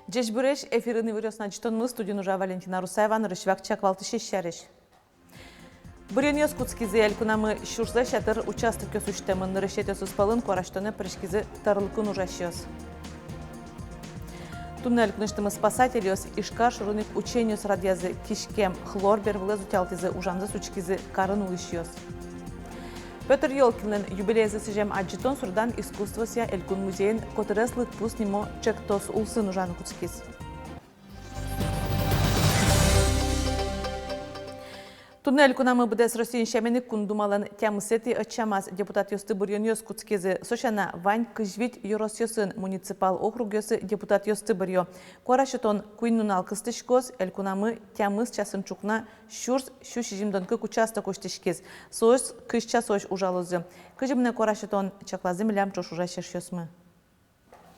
Джеш Буреш, эфирный вырос на мы студию уже Валентина Русаева, Рышвак Чаквалты Шещариш. Буреньёс куцкизе элькунамы шурза шатыр участок ёсуштемын нырышет ёсуспалын куараштоне прышкизе тарлыкын ужащёс. Туннель кныштымы спасатель ёс ишкар шуруник учениёс радиазы кишкем хлор бервлезу тялтизе ужанзы сучкизе карын улышёс. Петр Ёлкинлен юбилейзы сижем аджитон сурдан искусство сия элькун музейн котырес лытпус нимо чектос улсын ужаны куцкиз. Туннель кунамы бдес Россиян шаменик кундумалан тямысети отчамас депутат ёсты бурьёнёс куцкизе сошана Вань Кыжвит Юросёсын муниципал округ ёсы депутат ёсты бурьё. Корашетон куйнунал кыстышкоз эль кунамы тямыс часын чукна шурс шушижимдонкы кучаста коштышкиз. Соос кышча сош ужалозы. Кыжымны корашетон чаклазы милям чош ужащеш ёсмы.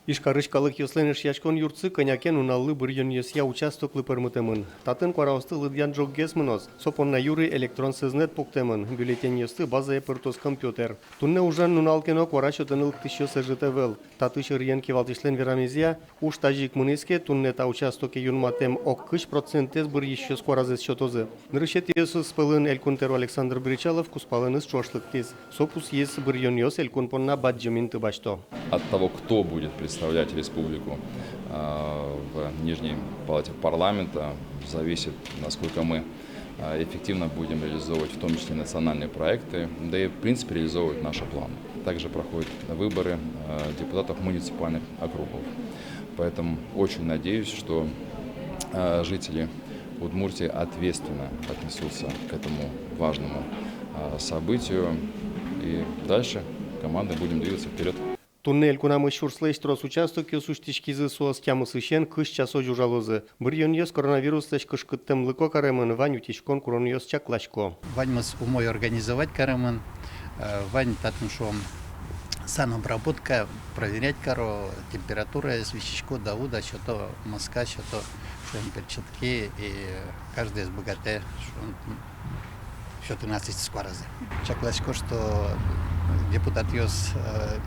Ишкарышкалык ёсленеш яшкон юрцы конякен уналлы бурьён ёсья участоклы пырмытымын. Татын квараусты лыдьян жок гесмыноз. Сопон на юры электрон сызнет пуктемын. Бюллетень ёсты база эпертос компьютер. Тунне ужан нуналкено кварашотын ылктыш ёсы жытевел. Татыш ырьен кевалтишлен верамезия. Уж тажик мыныске тунне та участоке юнматем ок кыш процентез бүр ещёс кваразес счётозы. Нырышет ёсы спылын элькунтеру Александр Бричалов куспалыныз чошлыктиз. Сопус ес бурьён ёс элькун понна баджамин тыбашто. От того, кто будет представлять республику в Нижней палате парламента, зависит, насколько мы эффективно будем реализовывать в том числе национальные проекты, да и в принципе реализовывать наши планы. Также проходят выборы депутатов муниципальных округов. Поэтому очень надеюсь, что жители Удмуртии ответственно отнесутся к этому важному событию. И дальше командой будем двигаться вперед. Туннель кунамы шурслейштрос участок ёсуштишкизы соос тямысышен кыш часо жужалозы. Бурьён ёс коронавирус лэш кышкыттем лыко каремын, Вань утишкон курон ёс чаклашко. Вань мыс умой организовать каремын, Вань татнушом санобработка, проверять каро, температура, свечечко, дауда, что-то маска, что-то перчатки, и каждый из богате, что-то насысть скоразы. Чаклашко, что депутат ёс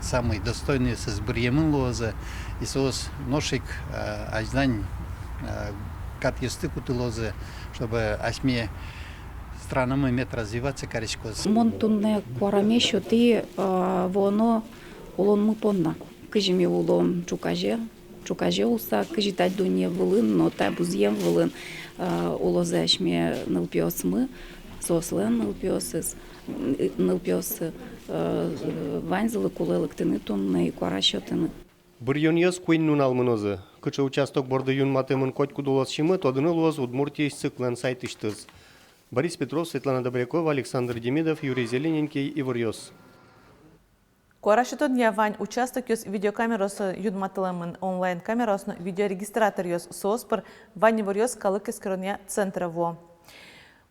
самый достойный с бурьемын лозы, и соос ношик аждань кат ёсты куты лозы, чтобы осьме странам иметь развиваться коричкоз. Монтунне куарамещу ты воно улон мупонна. Кыжими улон чукаже уса, кыжитать дуне вылын, но та бузьем вылын улозе осьме нылпиосмы, сослен нылпиосыз. Нылпиосы ванзылы кулелык тыны тунны и куаращотыны. Бурьён ёс куин нунал мынозы. Кычы участок борды юн матемын коть кудулос шимы, тодыны лоз Удмуртии циклен сайтыштыз. Борис Петров, Светлана Добрякова, Александр Демидов, Юрий Зелененький и Вурьёс. Куаращотон я Вань участок ёс видеокамерос юдматылымын онлайн камерос видеорегистратор ёс соспыр Вань Вурьёс калык эскерония центра во.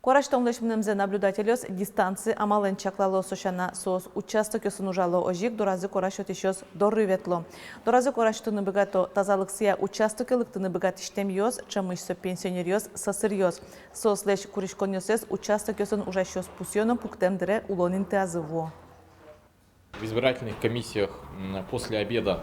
Куараштон лешмнемзе наблюдателёс дистанции амален чаклало сошана соос участок ёсын ужало ожик доразы куарашот ещёс доррыветло. Доразы куараштыны богато тазалыксия участок элыктыны богат иштем ёс, чамышсо пенсионер ёс сасыр ёс. Соос леш куришкон ёсес участок ёсын ужащёс пусёном пуктемдере улонин теазыво. В избирательных комиссиях после обеда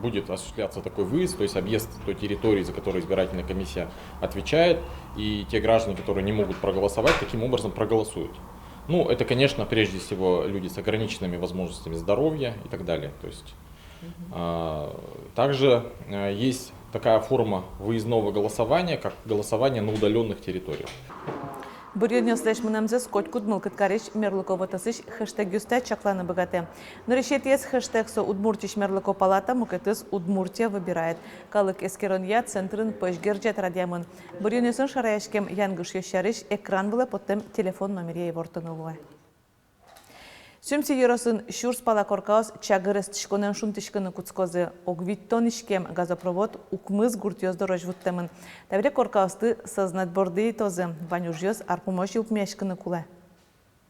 будет осуществляться такой выезд, то есть объезд той территории, за которую избирательная комиссия отвечает, и те граждане, которые не могут проголосовать, таким образом проголосуют. Ну, это, конечно, прежде всего люди с ограниченными возможностями здоровья и так далее. То есть, также есть такая форма выездного голосования, как голосование на удаленных территориях. Бурьён слэш мынамзе скоть кудмыл кыткариш мерлыково тасыш хэштег юсте чакланы богате. Но решит есть хэштег со Удмуртиш мерлыко палата мукетыс Удмуртия выбирает. Калык эскеронья центрын пэшгерджет радиамын. Бурьён ёсын шараяшкем янгыш ёщариш экран было потом телефон номерье вортынылуэ. Сюмси юросын шурс пала коркаус чагырыс тишконен шун тишкыны куцкозы огвиттон ишкем газопровод укмыз гуртьёз дорож вуттемын. Тавре коркаусты сознать борды и тозы. Ванюжьёз арпумош илпмешкыны куле.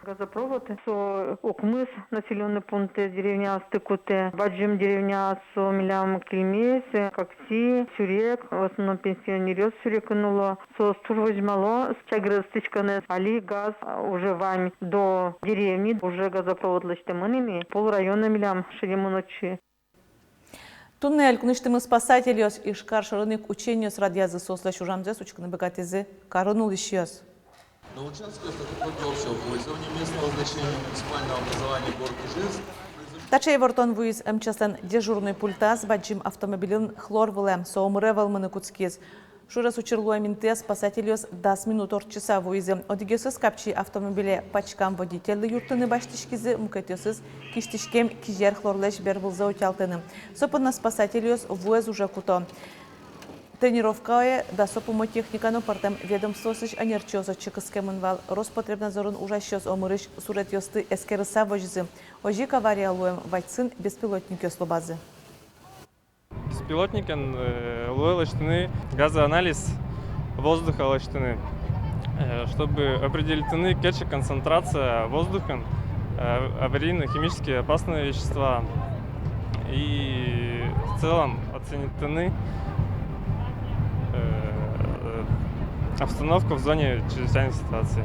Газопровод, Окмыс, населенный пункт, деревня Стыкуте, Баджим, деревня Милям Кельмес, Кокси, Сюрек, в основном пенсионеры Сюрекануло, Стурвозьмало, Чагрыстычканы, Али, газ, уже вань до деревни, уже газопровод лачтеманами, полрайона Милям, Шеремоночи. Туннель куныштымы спасателёс ишкар шарыник учениёс радиазы сослаш ужамзес учканы богатезы коронул ищёс. На участке автодороги общего пользования местного значения муниципального образования город Ижевск. Тачей вортон вуиз МЧСН дежурный пультас баджим автомобилин хлор вылем соумревал маныкутскиз. Шурас учерлуа минте спасателёс 10 минут часа вуизе. Одигесыз капчи автомобиле пачкам водитель юртыны баштишкизы мкетёсыз киштишкем кижер хлорлеш бербылза утялтыны. Сопынна спасателёс вуез уже куто. Тренировкае да сопумо техникану партем ведомствосыш анерчоза чекыскемынвал Роспотребнадзорын ужащёс омырыш сурет ёсты эскерыса вожизы. Ожик авария луем вайцын беспилотник ёслу базы. Беспилотникен лойлаштыны газоанализ воздуха лаштыны, чтобы определены кетчи концентрация воздуха, аварийные химические опасные вещества и в целом оценены обстановка в зоне чрезвычайной ситуации.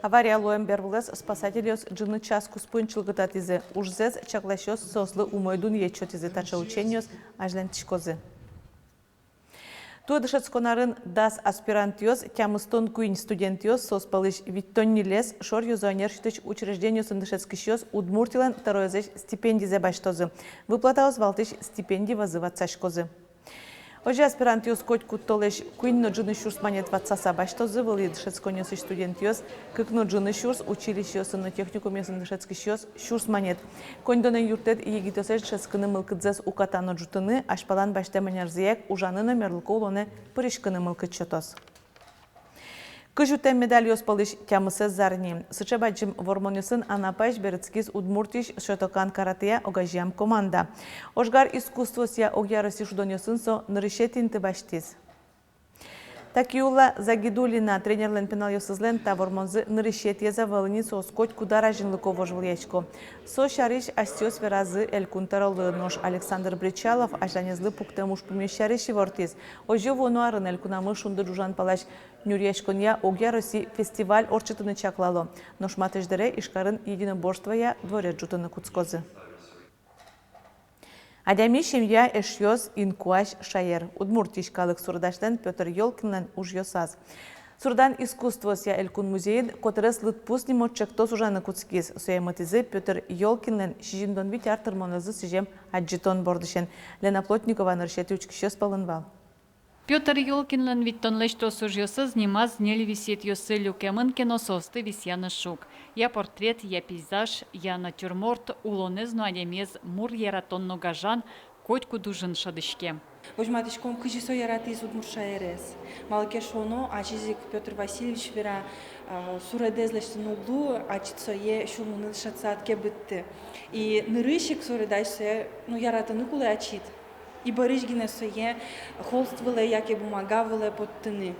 Авария лоем бервлес спасателёс джины часку спынчылгытат изе. Ужзез чаклашёс сослы умойдун ечёт изе тача учениёс ажлен тишкозы. Туэдышет сконарын дас аспирантиос тямыстон куин студентиос соспалыш виттоннилес шор юзонершитыч учреждениос ындышецкишёс удмуртилен второезеш стипендизе баштозы. Выплатаос валтыш стипендий вазыват сашкозы. Ожи аспирантиос коть куттолеш куинно джины шурс манет ватсаса баштозы вылы дышецконёсыш студентиос кыкно джины шурс училищёсынно техникумесын дышецкишёс шурс манет. Коньдонен юртет егитосеш дышецкыны мылкыдзес укатано джутыны ашпалан баштеманерзияк ужаныны мерлыколоне пырышкыны мылкытчотос. Кыжутем медальёс палыш тямысыз зарни. Сычебаджим вормонюсын анапайш берецкиз удмуртиш шотокан каратыя огажьям команда. Ожгар искусствосия огяроси шудонюсын со нырышетин тыбаштиз. Такиула Загидулина тренерлен пеналёсызлен та вормонзы нырышетие завалыни соскоть кудара жинлыково жвлечко. Со шариш астиос веразы элькунтаралы нож Александр Бричалов ажданезлы пуктемуш пумещариши вортиз. Ожё вонуарын элькунамы шунды жужан палаш Нюрьешкония огяроси фестиваль орчытыны чаклало. Ношматыждере ишкарын единоборствая дворец жутыны куцкозы. Адями семья эшьёс инкуаш шаер. Удмуртишкалык сурдаштен Петр Ёлкинлен ужьёсаз. Сурдан искусствосия элькун музейн которес лытпус немоччактос ужаны куцкиз. Суематизы Петр Ёлкинлен шижиндон витяр тырмонозы сижем аджитон бордышен. Лена Плотникова ныршети учкишёс палынвал. Петр Ёлкинлен виттонлешто сужьёсыз нимаз нель висет ёсы люкемын кинососты висяны шук. Я портрет, я пейзаж, я натюрморт, улонезно адемез мур яратонно гажан, котьку дужын шадышке. Вожматишком кыжисо яраты судмур шаерес. Малкешоно ачизик Петр Васильевич вера суредезлештен углу ачитсое шумуны шатсатке бытты. И нырышик суредайсе яратаны кулы ачит. И барыжгине сое холствыле, яке бумагавыле подтыны.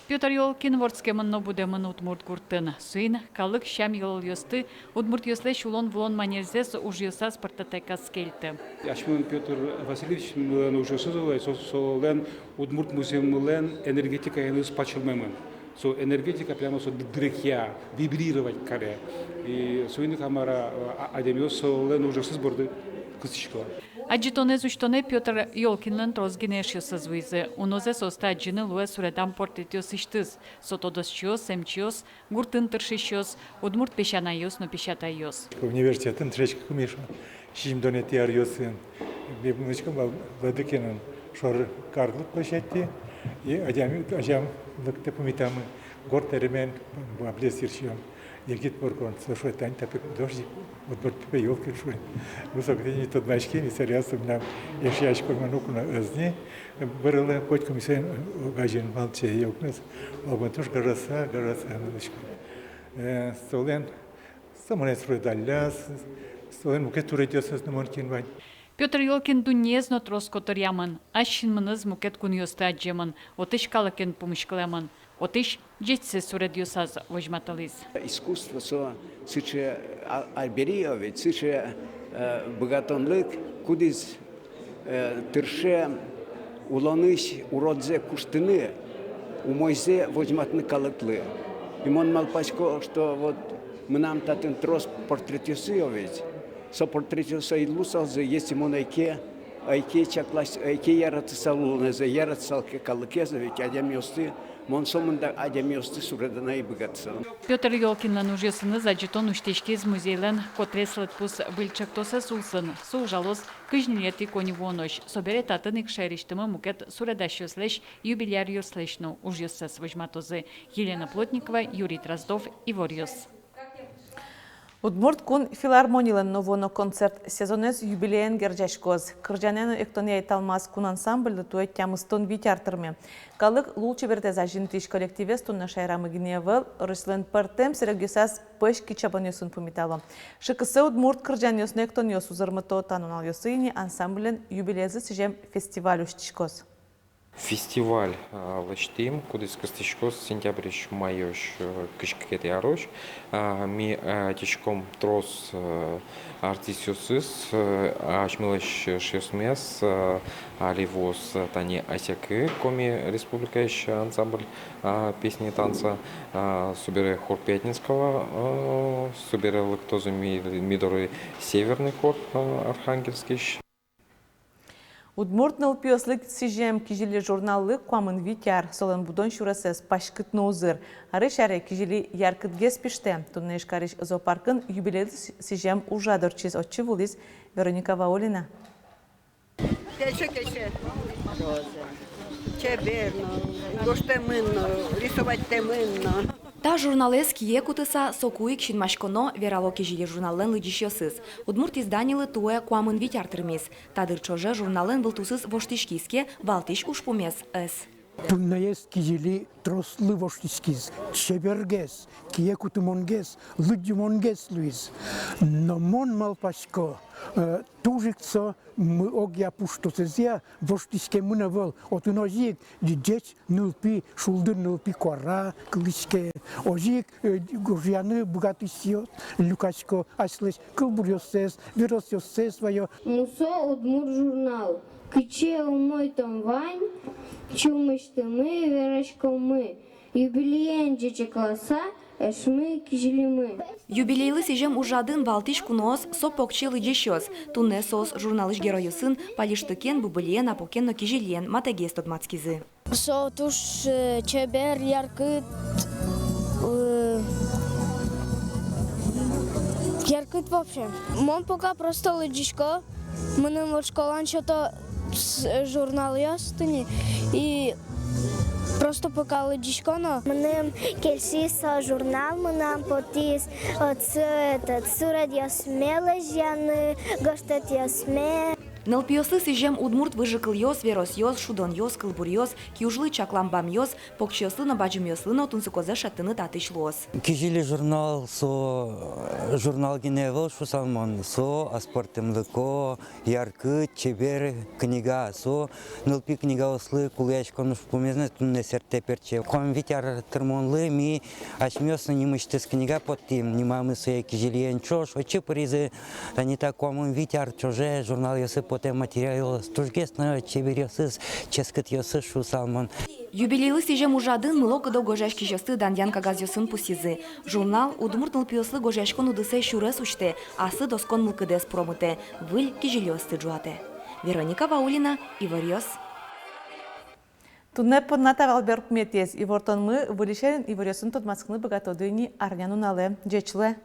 Петр Ёлкин вордскемынно будемын удмурт гуртын. Суин калык шам йыл ёсты, удмурт ёслеш улон влон манерзес уж ёсас партатека скельты. Ашмын Петр Васильевич мылен уже сызылай, солен удмурт музейм мылен энергетика яныз пачылмемын. Со энергетика прямо со дрехья, вибрировать каре. И суин камара адемиос солен уже сызборды кыстычкала. Аджитонез уштоне Петр Ёлкинлен трозгинеш ёсыз визе. Унозе соста аджины луэ суредам портретёс иштыз. Сотодосчёс, эмчёс, гуртын тыршишёс, удмурт пешанайёс, но пешатайёс. Университетін тречка кумеша. Шимдонети арьёсын. Бебуночкам владыкенын шор карлык площадьте. И ажам лыкты помитамы. Горд эремен облесирчьем. Егит Боркон, слушай, Тань, так дождик, вот по елке шуй. Высокотени тот мачки, не сорясу, нам яшьячку мануку на зне, барыла почками сын гажин молча елкнес, оба тоже гораса, ночку. Столен, самонец продалляс, столен мукет туретёсас на монтин вань. Петр Ёлкин дунезно трос которямын, ащин мыныз мукет кун ёсты аджемын, отыш калыкен пумышкалемын. Отыш жетсе суредиосаз вожматалыз. Искусство сыче альбериовец, сыче богатонлык, кудис тырше уланыш уродзе куштыны, умойзе возьматны калыклы. И мон малпачко, что вот мы нам татын трос портретюсиовец, со портретюса и лусалзе, если мон айке чаклас, айке яратысалулнезе, яратысалке калыкезович, адямиосты, мон сомында адямиосты суредана и богатса. Петр Ёлкинлан ужесыны заджитон уштешкез музейлен котреслет пус выльчактоса сулсын. Сужалос кыжнилети коневонош. Собере татын икшериштымы мукет суредащослеш юбиляриослешну ужесес вожматозы. Елена Плотникова, Юрий Дроздов, Ивориос. Удмурт кун филармониялен новоно концерт сезонез юбилеен герджашкоз. Кыржанен эктоне айталмаз кун ансамбльды тует тямыстон витяртырме. Калык лул чебертеза жинтиш коллективес тунна шайрамы гиневел, рыслен партем серегюсас пыш кичабанёсын пумитало. Шыкысы удмурт кыржанёсны эктонёс узырмыто танунал ёсыйни ансамблен юбилезы сижем фестиваль уштишкоз. Фестиваль лаштим, куда скостичкос сентябрьш майош кышкет ярош, ми тишком трос артисюсыс, ашмилаш шесмес, аливос тани асякы, коми республикающий ансамбль песни и танца, субере хор Пятницкого, субере лактозы мидоры северный хор архангельский. Удмурт нылпиослык сижем кижили журналлы куамын витяр, солен будон шурасес пашкыт ноузыр. Ары шаре кижили яркытгес пиште. Тунна ишкариш зоопаркын юбилей сижем ужадорчиз отчы вулиз Вероника Ваулина. Кеше. Чеберно, гоштемынно, рисовать темынно. Та журналес кие кутыса сокуик шинмашконо вералоки жили журнален лыдишьосыз. Удмурт изданилы туэ куамын витяртырмес. Тадыр чоже журнален вылтусыз воштишкиске валтиш ушпумес эс. Туннаес кижили трослы воштишкиз, чебергес, кие кутымонгес, лыдюмонгес луиз. Но мон малпашко тужикцо мы огя пуштосезия воштишке мынавыл. От уножик дидеч нылпи, шулдыр нылпи кора, клышке. Ожик гожьяны богатысьет, люкачко аслыш кылбурьосез, виросьосез свое. Мусо удмур журнал. Кыче умой там вань, чумышты мы, верочка мы. Юбилеен джече класса, эшмы кижили мы. Юбилейлы сижем ужадын валтиш кунос сопокче лыдишьос. Тунне сос журналыш геройысын палиштыкен бубылен апокен кижилен матагес тодмацкизы. Со туш чебер яркыт, яркыт вообще. Мон пока просто лыдишко, мы вот школан что-то журнал ястыни и просто пока лыдишко, но мы кельсис журнал, мы нам потис сурадья смелость, яны гоштатья смелость. Нылпиосы сижем удмурт выжикыльос, веросьос, шудоньос, кылбурьос, киужлы чакламбамьос, покчиосы на баджумьосы, но тунсыкозе шатыны татышлос. Кижили журнал, журнал геневел, шусалмон, аспортемлыко, яркыт, чебер, книга, нылпи книга ослы, кулячкон шпумезне, тунне сертеперче. Ком витяр термонлы, ми ашмьосы немыштес книга подтим, немамы суя кижили энчош, очи паризы, они так комун витяр, чоже, журнал ясы потом материал стужгесно чеберёсыз ческет ёсыз шусалмон. Юбилейлы сижем ужадын мылок до гожашки жосты даньян кагазёсын пусизы. Журнал удмурт нылпиослы гожашкон удысе шурес учте, асы доскон мылкыдес промыте. Выль кижелёсты джуате. Вероника Ваулина, Ивориос. Тунне подната валберк метес, и вортон мы вылишерин Ивориосын тодмаскны богатодыни арнянунале. Джечле.